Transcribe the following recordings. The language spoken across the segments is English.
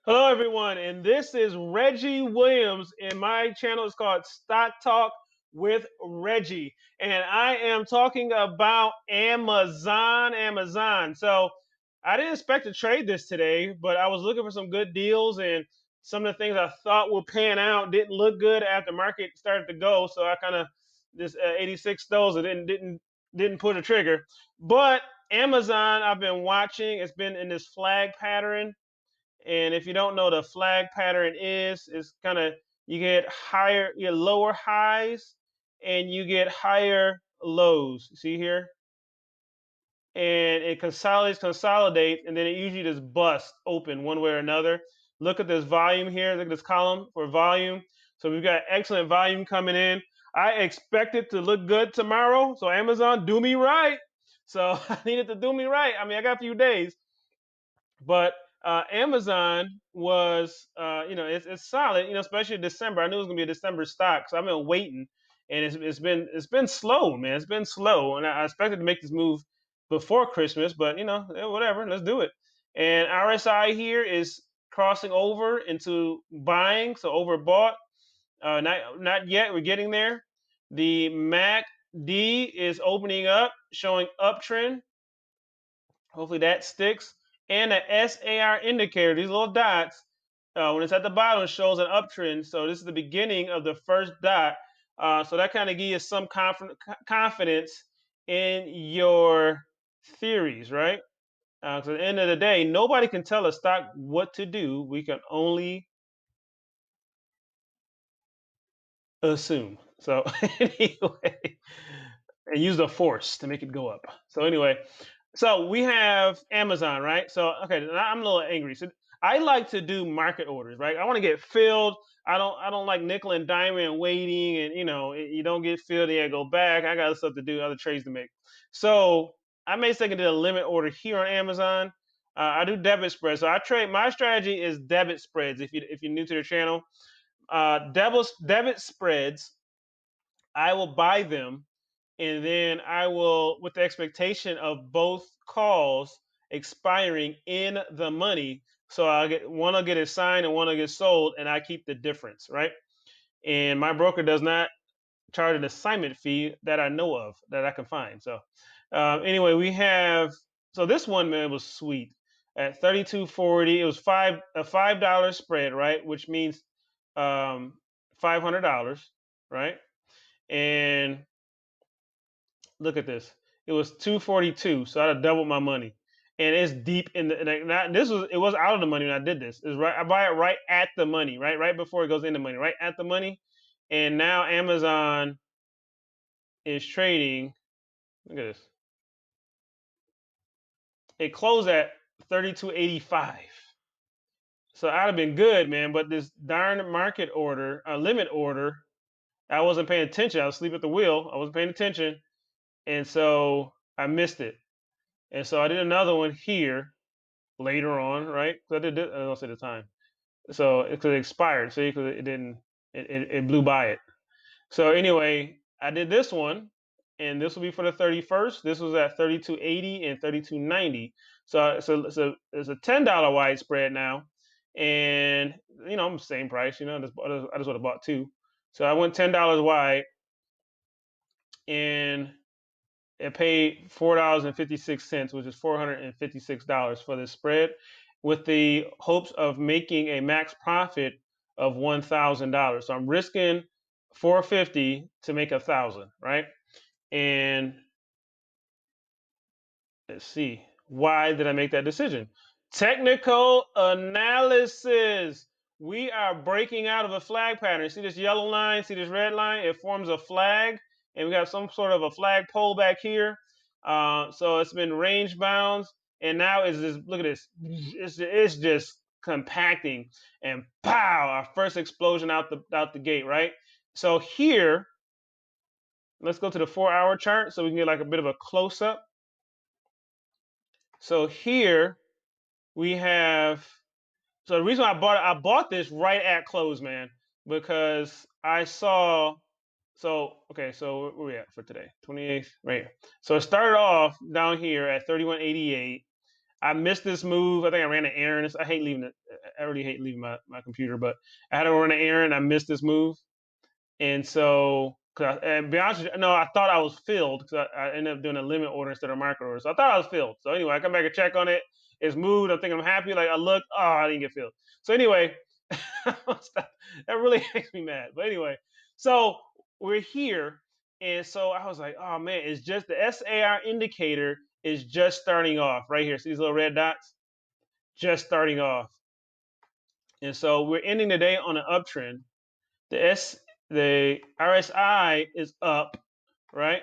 Hello, everyone, and this is Reggie Williams, and my channel is called Stock Talk with Reggie, and I am talking about Amazon. So I didn't expect to trade this today, but I was looking for some good deals, and some of the things I thought would pan out didn't look good after market started to go. So I kind of this 86 those didn't pull the trigger, but Amazon I've been watching. It's been in this flag pattern, and if you don't know, the flag pattern is kind of you get lower highs and you get higher lows. See here? And it consolidates, and then it usually just busts open one way or another. Look at this volume here. Look at this column for volume. So we've got excellent volume coming in. I expect it to look good tomorrow. So Amazon, do me right. So I needed to do me right. I mean, I got a few days. But Amazon was, it's solid. Especially December. I knew it was gonna be a December stock, so I've been waiting, and it's been slow, man. It's been slow, and I expected to make this move before Christmas, but whatever. Let's do it. And RSI here is crossing over into buying, so overbought. Not yet. We're getting there. The MacD is opening up, showing uptrend. Hopefully that sticks. And the SAR indicator, these little dots, when it's at the bottom, shows an uptrend. So this is the beginning of the first dot. So that kind of gives you some confidence in your theories, right? Because at the end of the day, nobody can tell a stock what to do. We can only assume. So anyway, and use the force to make it go up. So anyway, so we have Amazon, right? So okay, I'm a little angry. So I like to do market orders, right? I want to get filled. I don't like nickel and diamond and waiting, and you don't get filled, and you go back. I got other stuff to do, other trades to make. So I may second did a limit order here on Amazon. I do debit spreads. So I trade. My strategy is debit spreads. If you're new to the channel, debit spreads, I will buy them, and then I will, with the expectation of both calls expiring in the money. So I'll get one will get it signed and one will get sold, and I keep the difference, right? And my broker does not charge an assignment fee that I know of, that I can find. So anyway, we have, so this one, man, was sweet at 32.40. It was $5 spread, right? Which means $500, right? And look at this. It was 242, so I'd have doubled my money. And it's deep in the it was out of the money when I did this. It's right, I buy it right at the money, right before it goes in the money, right at the money. And now Amazon is trading. Look at this. It closed at 32.85. So I'd have been good, man. But this darn market order, a limit order, I wasn't paying attention. I was asleep at the wheel. I wasn't paying attention. And so I missed it. And so I did another one here later on, right? So I did it, I don't say the time. So because it expired, see, because it didn't, it blew by it. So anyway, I did this one, and this will be for the 31st. This was at 32.80 and 32.90. So it's a $10 wide spread now, and I'm the same price. I just would have bought two. So I went $10 wide, and it paid $4.56, which is $456 for this spread, with the hopes of making a max profit of $1,000. So I'm risking 450 to make 1,000, right? And let's see, why did I make that decision? Technical analysis. We are breaking out of a flag pattern. See this yellow line? See this red line? It forms a flag, and we got some sort of a flag pole back here. So it's been range bounds, and now it's just, look at this. It's just compacting, and pow! Our first explosion out the gate, right? So here, let's go to the 4-hour chart so we can get like a bit of a close up. So here we have, so the reason I bought this right at close, man, because I saw, so okay, so where we at for today? 28th, right here. So it started off down here at 31.88. I missed this move. I think I ran an errand. I hate leaving it. I really hate leaving my computer, but I had to run an errand. I missed this move. And so, and be honest with you, no, I thought I was filled because I ended up doing a limit order instead of market order. So I thought I was filled. So anyway, I come back and check on it. It's moved. I think I'm happy. Like I look, oh, I didn't get filled. So anyway, that really makes me mad. But anyway, so we're here. And so I was like, oh man, it's just the SAR indicator is just starting off right here. See these little red dots? Just starting off. And so we're ending the day on an uptrend. The RSI is up, right?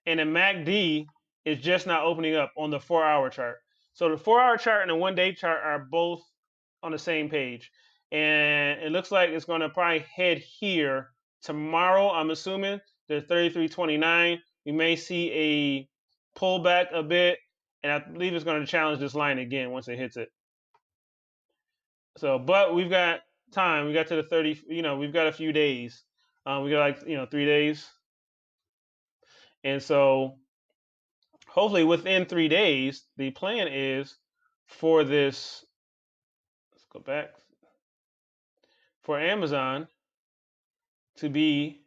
And the MacD is just not opening up on the 4-hour chart. So the 4-hour chart and the 1-day chart are both on the same page. And it looks like it's going to probably head here tomorrow, I'm assuming, the 33.29. We may see a pullback a bit, and I believe it's going to challenge this line again once it hits it. So, but we've got time. We got to the 30, we've got a few days. We got 3 days. And so hopefully within 3 days, the plan is for this, let's go back, for Amazon to be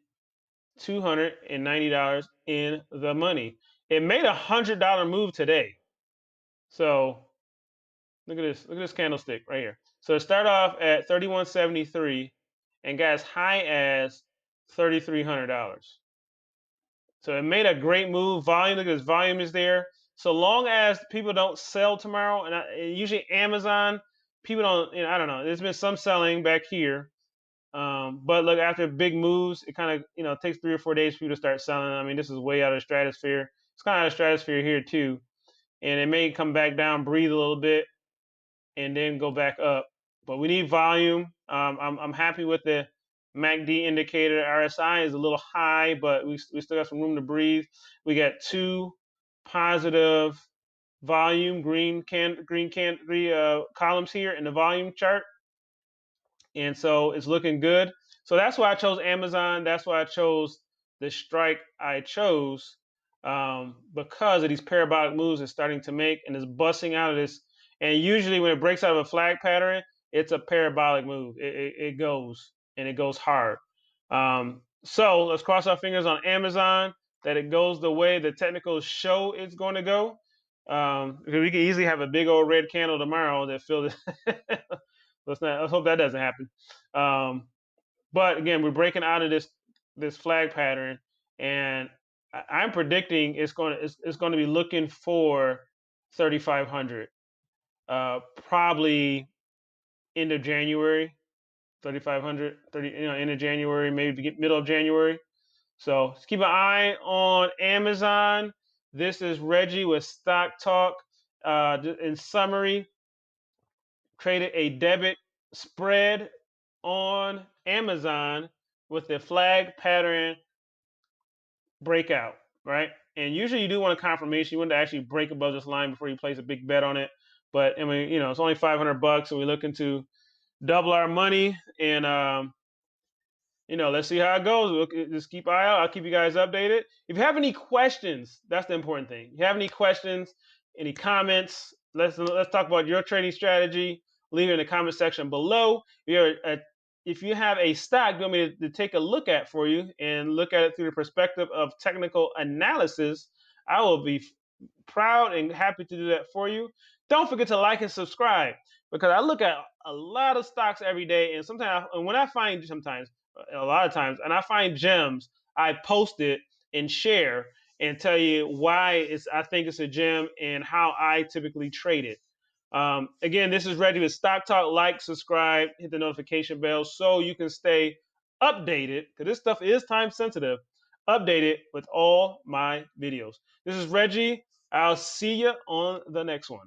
$290 in the money. It made $100 move today. So look at this candlestick right here. So it started off at 31.73 and got as high as $3,300. So it made a great move. Volume, look at this volume is there. So long as people don't sell tomorrow, and usually Amazon, people don't, I don't know. There's been some selling back here. But look, after big moves, it kind of, takes 3 or 4 days for people to start selling. I mean, this is way out of the stratosphere. It's kind of out of the stratosphere here too. And it may come back down, breathe a little bit, and then go back up. But we need volume. I'm happy with the MacD indicator. RSI is a little high, but we still got some room to breathe. We got 2 positive volume green columns here in the volume chart, and so it's looking good. So that's why I chose Amazon. That's why I chose the strike I chose, because of these parabolic moves it's starting to make, and it's busting out of this. And usually when it breaks out of a flag pattern, it's a parabolic move. It goes, and it goes hard. So let's cross our fingers on Amazon that it goes the way the technicals show it's going to go. Because we could easily have a big old red candle tomorrow that fills it. Let's hope that doesn't happen. But again, we're breaking out of this flag pattern, and I'm predicting it's going to be looking for 3,500, probably end of January, 3,500, end of January, maybe middle of January. So just keep an eye on Amazon. This is Reggie with Stock Talk. In summary, created a debit spread on Amazon with the flag pattern breakout, right? And usually you do want a confirmation. You want to actually break above this line before you place a big bet on it. But I mean, it's only $500, and we're looking to double our money. And let's see how it goes. Just keep an eye out. I'll keep you guys updated. If you have any questions, that's the important thing. If you have any questions, any comments, let's talk about your trading strategy. Leave it in the comment section below. If you have a stock you want me to take a look at for you and look at it through the perspective of technical analysis, I will be proud and happy to do that for you. Don't forget to like and subscribe, because I look at a lot of stocks every day, and a lot of times, and I find gems, I post it and share and tell you why I think it's a gem and how I typically trade it. Again, this is Reggie with Stock Talk. Like, subscribe, hit the notification bell so you can stay updated, because this stuff is time sensitive, updated with all my videos. This is Reggie. I'll see you on the next one.